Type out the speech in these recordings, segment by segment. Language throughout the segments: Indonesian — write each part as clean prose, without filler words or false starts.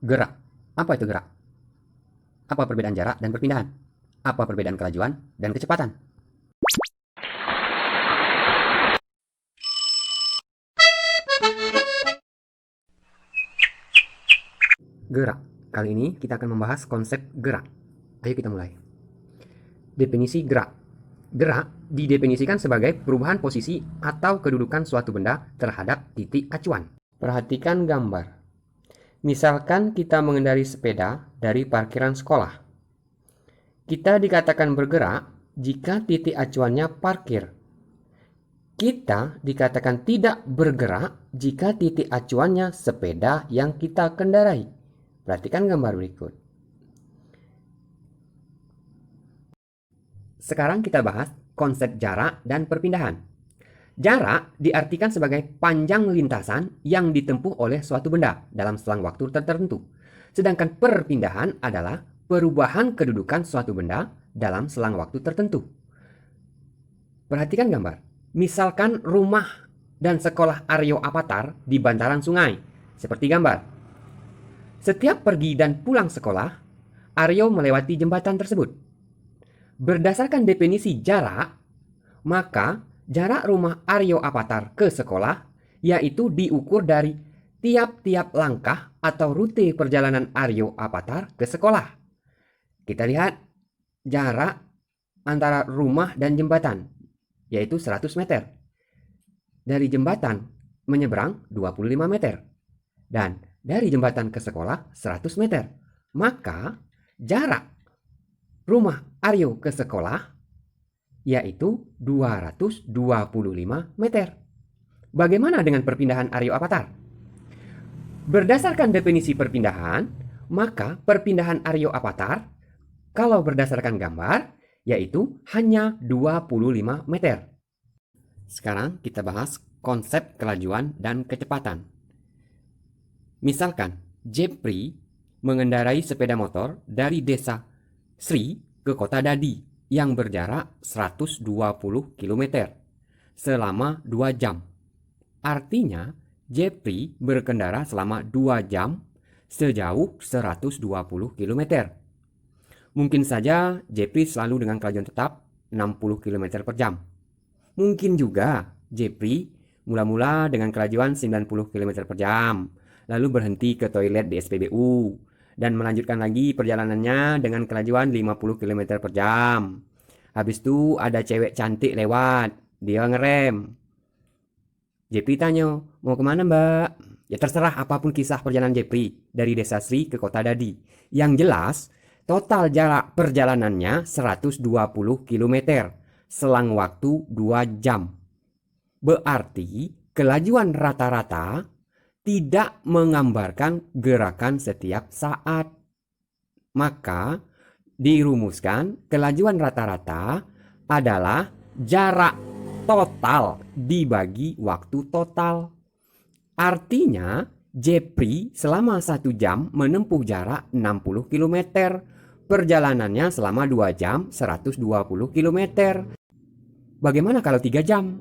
Gerak. Apa itu gerak? Apa perbedaan jarak dan perpindahan? Apa perbedaan kelajuan dan kecepatan? Gerak. Kali ini kita akan membahas konsep gerak. Ayo kita mulai. Definisi gerak. Gerak didefinisikan sebagai perubahan posisi atau kedudukan suatu benda terhadap titik acuan. Perhatikan gambar. Misalkan kita mengendarai sepeda dari parkiran sekolah. Kita dikatakan bergerak jika titik acuannya parkir. Kita dikatakan tidak bergerak jika titik acuannya sepeda yang kita kendarai. Perhatikan gambar berikut. Sekarang kita bahas konsep jarak dan perpindahan. Jarak diartikan sebagai panjang lintasan yang ditempuh oleh suatu benda dalam selang waktu tertentu. Sedangkan perpindahan adalah perubahan kedudukan suatu benda dalam selang waktu tertentu. Perhatikan gambar. Misalkan rumah dan sekolah Aryo Avatar di bantaran sungai. Seperti gambar. Setiap pergi dan pulang sekolah, Aryo melewati jembatan tersebut. Berdasarkan definisi jarak, maka jarak rumah Aryo Avatar ke sekolah yaitu diukur dari tiap-tiap langkah atau rute perjalanan Aryo Avatar ke sekolah. Kita lihat jarak antara rumah dan jembatan, yaitu 100 meter. Dari jembatan menyeberang 25 meter. Dan dari jembatan ke sekolah 100 meter. Maka jarak rumah Aryo ke sekolah yaitu 225 meter. Bagaimana dengan perpindahan Aryo Avatar? Berdasarkan definisi perpindahan, maka perpindahan Aryo Avatar kalau berdasarkan gambar yaitu hanya 25 meter. Sekarang kita bahas konsep kelajuan dan kecepatan. Misalkan Jepri mengendarai sepeda motor dari desa Sri ke kota Dadi yang berjarak 120 km selama 2 jam. Artinya, Jepri berkendara selama 2 jam sejauh 120 km. Mungkin saja Jepri selalu dengan kelajuan tetap 60 km per jam. Mungkin juga Jepri mula-mula dengan kelajuan 90 km per jam, lalu berhenti ke toilet di SPBU, dan melanjutkan lagi perjalanannya dengan kelajuan 50 km per jam. Habis itu ada cewek cantik lewat, dia ngerem. Jepri tanya, mau kemana mbak? Ya terserah apapun kisah perjalanan Jepri dari desa Sri ke kota Dadi. Yang jelas, total jarak perjalanannya 120 km, selang waktu 2 jam. Berarti kelajuan rata-rata tidak menggambarkan gerakan setiap saat. Maka dirumuskan kelajuan rata-rata adalah jarak total dibagi waktu total. Artinya Jepri selama 1 jam menempuh jarak 60 km. Perjalanannya selama 2 jam 120 km. Bagaimana kalau 3 jam?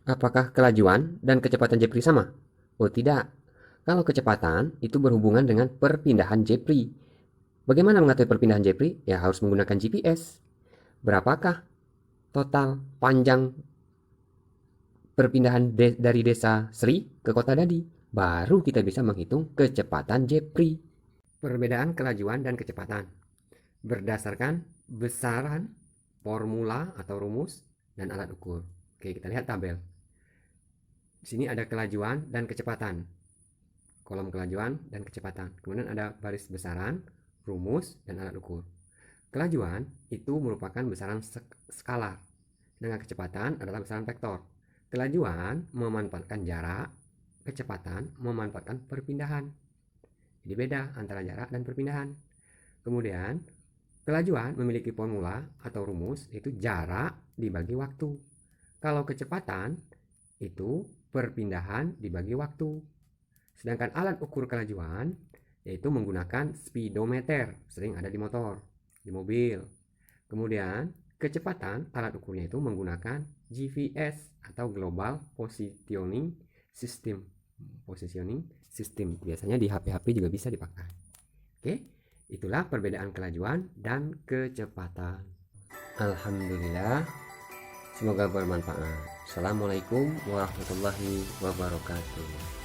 Apakah kelajuan dan kecepatan Jepri sama? Oh tidak. Kalau kecepatan itu berhubungan dengan perpindahan Jepri. Bagaimana mengatur perpindahan Jepri? Ya harus menggunakan GPS. Berapakah total panjang perpindahan dari desa Sri ke kota Dadi? Baru kita bisa menghitung kecepatan Jepri. Perbedaan kelajuan dan kecepatan berdasarkan besaran formula atau rumus dan alat ukur. Oke, kita lihat tabel. Di sini ada kelajuan dan kecepatan. Kolom kelajuan dan kecepatan. Kemudian ada baris besaran, rumus, dan alat ukur. Kelajuan itu merupakan besaran skalar, sedangkan kecepatan adalah besaran vektor. Kelajuan memanfaatkan jarak, kecepatan memanfaatkan perpindahan. Jadi beda antara jarak dan perpindahan. Kemudian, kelajuan memiliki formula atau rumus, yaitu jarak dibagi waktu. Kalau kecepatan itu perpindahan dibagi waktu. Sedangkan alat ukur kelajuan yaitu menggunakan speedometer, sering ada di motor, di mobil. Kemudian kecepatan alat ukurnya itu menggunakan GPS atau Global Positioning System. sistem. Biasanya di HP-HP juga bisa dipakai. Oke, itulah perbedaan kelajuan dan kecepatan. Alhamdulillah, semoga bermanfaat. Assalamualaikum warahmatullahi wabarakatuh.